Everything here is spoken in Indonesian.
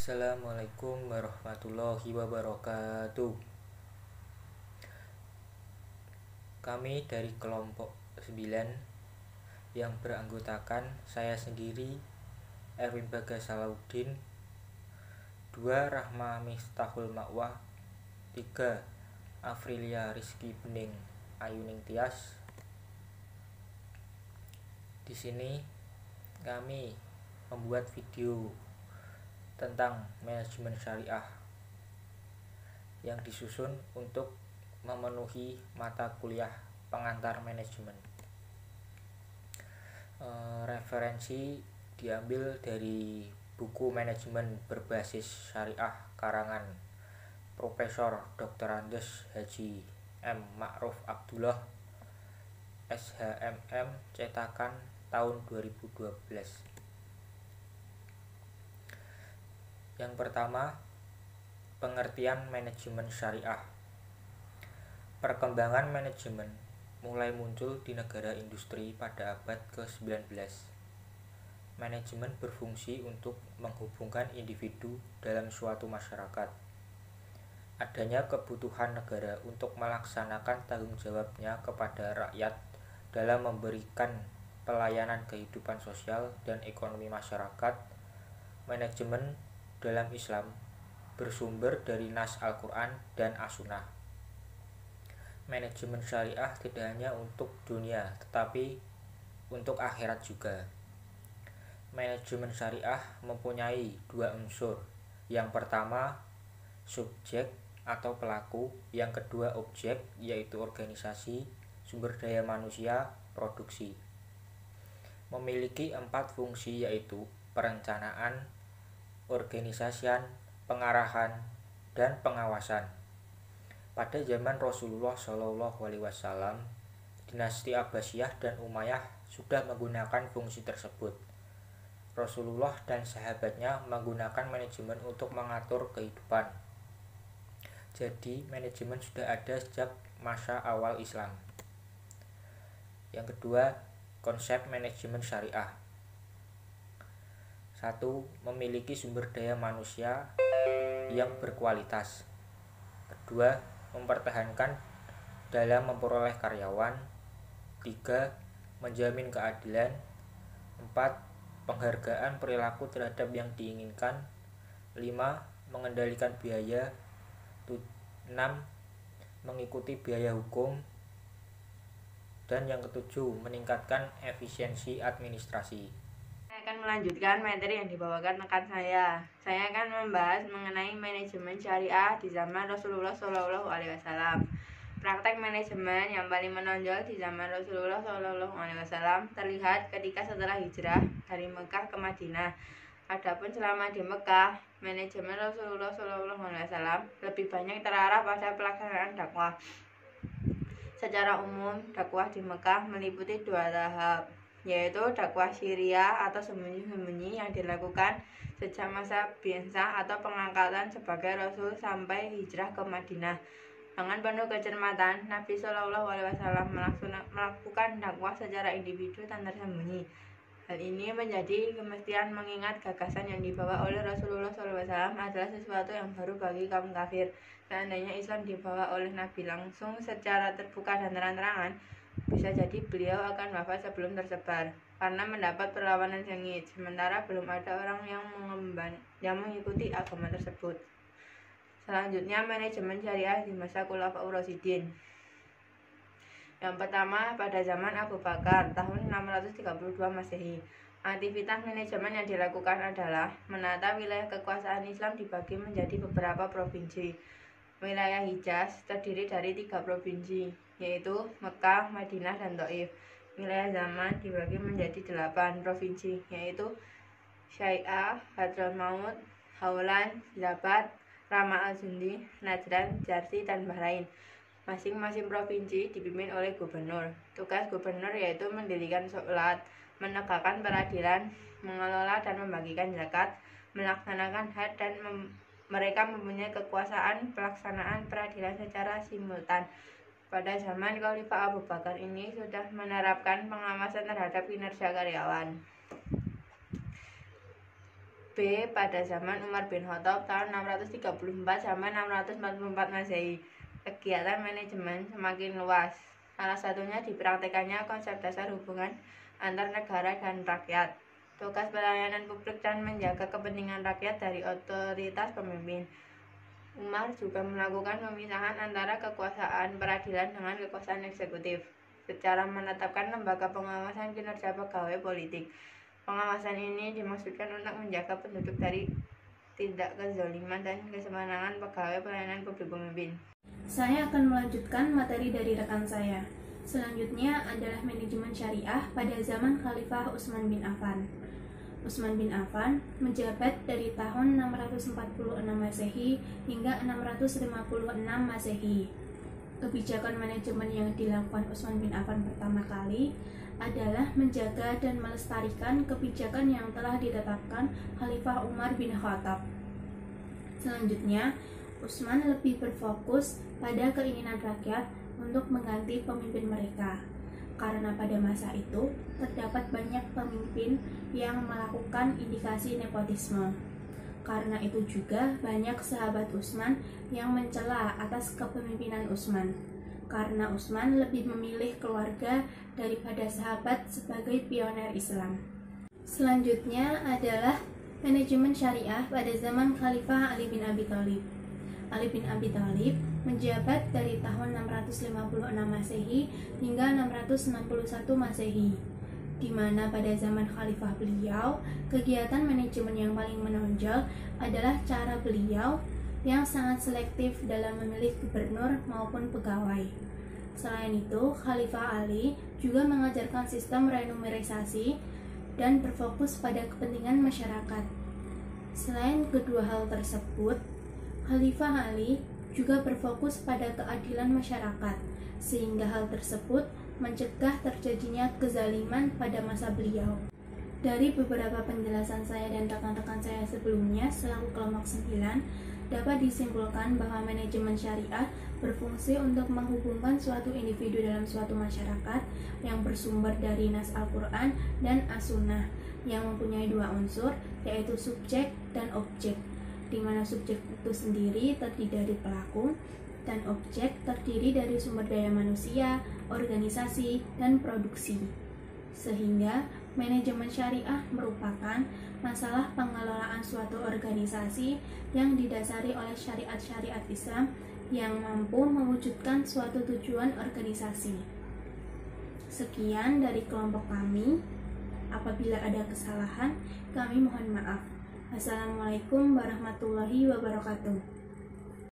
Assalamualaikum warahmatullahi wabarakatuh. Kami dari kelompok 9 yang beranggotakan saya sendiri, Erwin Bagas Salahuddin, 2 Rahma Miftahul Ma'wah, 3 Afrilia Rizky Bening Ayuning Tias. Di sini kami membuat video tentang manajemen syariah yang disusun untuk memenuhi mata kuliah pengantar manajemen. Referensi diambil dari buku manajemen berbasis syariah karangan Profesor Dr. Andes Haji M. Ma'ruf Abdullah SHMM, cetakan tahun 2012. Yang pertama, pengertian manajemen syariah. Perkembangan manajemen mulai muncul di negara industri pada abad ke-19. Manajemen berfungsi untuk menghubungkan individu dalam suatu masyarakat. Adanya kebutuhan negara untuk melaksanakan tanggung jawabnya kepada rakyat dalam memberikan pelayanan kehidupan sosial dan ekonomi masyarakat. Manajemen dalam Islam bersumber dari nas Al-Quran dan As-Sunnah. Manajemen syariah tidak hanya untuk dunia, tetapi untuk akhirat juga. Manajemen syariah mempunyai 2 unsur. Yang pertama, subjek atau pelaku. Yang kedua, objek, yaitu organisasi, sumber daya manusia, produksi. Memiliki 4 fungsi, yaitu perencanaan, organisasian, pengarahan, dan pengawasan. Pada zaman Rasulullah SAW, dinasti Abbasiyah dan Umayyah sudah menggunakan fungsi tersebut. Rasulullah dan sahabatnya menggunakan manajemen untuk mengatur kehidupan. Jadi manajemen sudah ada sejak masa awal Islam. Yang kedua, konsep manajemen syariah. 1. Memiliki sumber daya manusia yang berkualitas. Kedua, mempertahankan dalam memperoleh karyawan. 3. Menjamin keadilan. 4. Penghargaan perilaku terhadap yang diinginkan. 5. Mengendalikan biaya. 6. Mengikuti biaya hukum. Dan yang ketujuh, meningkatkan efisiensi administrasi. Akan melanjutkan materi yang dibawakan rekan saya. Saya akan membahas mengenai manajemen syariah di zaman Rasulullah SAW. Praktek manajemen yang paling menonjol di zaman Rasulullah SAW terlihat ketika setelah hijrah dari Mekah ke Madinah. Adapun selama di Mekah, manajemen Rasulullah SAW lebih banyak terarah pada pelaksanaan dakwah. Secara umum, dakwah di Mekah meliputi 2 tahap, yaitu dakwah syiriah atau sembunyi-sembunyi yang dilakukan sejak masa bi'tsah atau pengangkatan sebagai Rasul sampai hijrah ke Madinah. Dengan penuh kecermatan, Nabi SAW melakukan dakwah secara individu dan tersembunyi. Hal ini menjadi kemestian mengingat gagasan yang dibawa oleh Rasulullah SAW adalah sesuatu yang baru bagi kaum kafir. Seandainya Islam dibawa oleh Nabi langsung secara terbuka dan terang-terangan, bisa jadi beliau akan wafat sebelum tersebar karena mendapat perlawanan sengit, sementara belum ada orang yang mengikuti agama tersebut. Selanjutnya, manajemen syariah di masa Khulafaur Rasyidin. Yang pertama, pada zaman Abu Bakar tahun 632 Masehi. Aktivitas manajemen yang dilakukan adalah menata wilayah kekuasaan Islam dibagi menjadi beberapa provinsi. Wilayah Hijaz terdiri dari 3 provinsi, yaitu Mekah, Madinah, dan Thaif. Wilayah Zaman dibagi menjadi 8 provinsi, yaitu Syai'ah, Hadramaut, Haulan, Zabat, Rama al-Jundi, Najran, Jarsi, dan Bahrain. Masing-masing provinsi dipimpin oleh gubernur. Tugas gubernur yaitu mendirikan sholat, menegakkan peradilan, mengelola dan membagikan zakat, melaksanakan had, dan mereka mempunyai kekuasaan pelaksanaan peradilan secara simultan. Pada zaman Khalifah Abu Bakar ini sudah menerapkan pengawasan terhadap kinerja karyawan. B. Pada zaman Umar bin Khattab tahun 634 sampai 644 Masehi, kegiatan manajemen semakin luas. Salah satunya dipraktekannya konsep dasar hubungan antar negara dan rakyat, tugas pelayanan publik dan menjaga kepentingan rakyat dari otoritas pemimpin. Umar juga melakukan pemisahan antara kekuasaan peradilan dengan kekuasaan eksekutif, secara menetapkan lembaga pengawasan kinerja pegawai politik. Pengawasan ini dimaksudkan untuk menjaga penduduk dari tidak kezaliman dan kesembarangan pegawai pelayanan publik pemimpin. Saya akan melanjutkan materi dari rekan saya. Selanjutnya adalah manajemen syariah pada zaman Khalifah Utsman bin Affan. Utsman bin Affan menjabat dari tahun 646 Masehi hingga 656 Masehi. Kebijakan manajemen yang dilakukan Utsman bin Affan pertama kali adalah menjaga dan melestarikan kebijakan yang telah ditetapkan Khalifah Umar bin Khattab. Selanjutnya, Utsman lebih berfokus pada keinginan rakyat untuk mengganti pemimpin mereka, karena pada masa itu terdapat banyak pemimpin yang melakukan indikasi nepotisme. Karena itu juga banyak sahabat Utsman yang mencela atas kepemimpinan Utsman, karena Utsman lebih memilih keluarga daripada sahabat sebagai pioner Islam. Selanjutnya adalah manajemen syariah pada zaman Khalifah Ali bin Abi Thalib. Ali bin Abi Thalib menjabat dari tahun 656 Masehi hingga 661 Masehi, di mana pada zaman khalifah beliau, kegiatan manajemen yang paling menonjol adalah cara beliau yang sangat selektif dalam memilih gubernur maupun pegawai. Selain itu, Khalifah Ali juga mengajarkan sistem renumerisasi dan berfokus pada kepentingan masyarakat. Selain kedua hal tersebut, Khalifah Ali juga berfokus pada keadilan masyarakat, sehingga hal tersebut mencegah terjadinya kezaliman pada masa beliau. Dari beberapa penjelasan saya dan rekan-rekan saya sebelumnya selaku kelompok 9, dapat disimpulkan bahwa manajemen syariah berfungsi untuk menghubungkan suatu individu dalam suatu masyarakat yang bersumber dari nas Al-Quran dan As-Sunnah yang mempunyai dua unsur, yaitu subjek dan objek, di mana subjek itu sendiri terdiri dari pelaku dan objek terdiri dari sumber daya manusia, organisasi, dan produksi. Sehingga manajemen syariah merupakan masalah pengelolaan suatu organisasi yang didasari oleh syariat-syariat Islam yang mampu mewujudkan suatu tujuan organisasi. Sekian dari kelompok kami. Apabila ada kesalahan, kami mohon maaf. Assalamualaikum warahmatullahi wabarakatuh.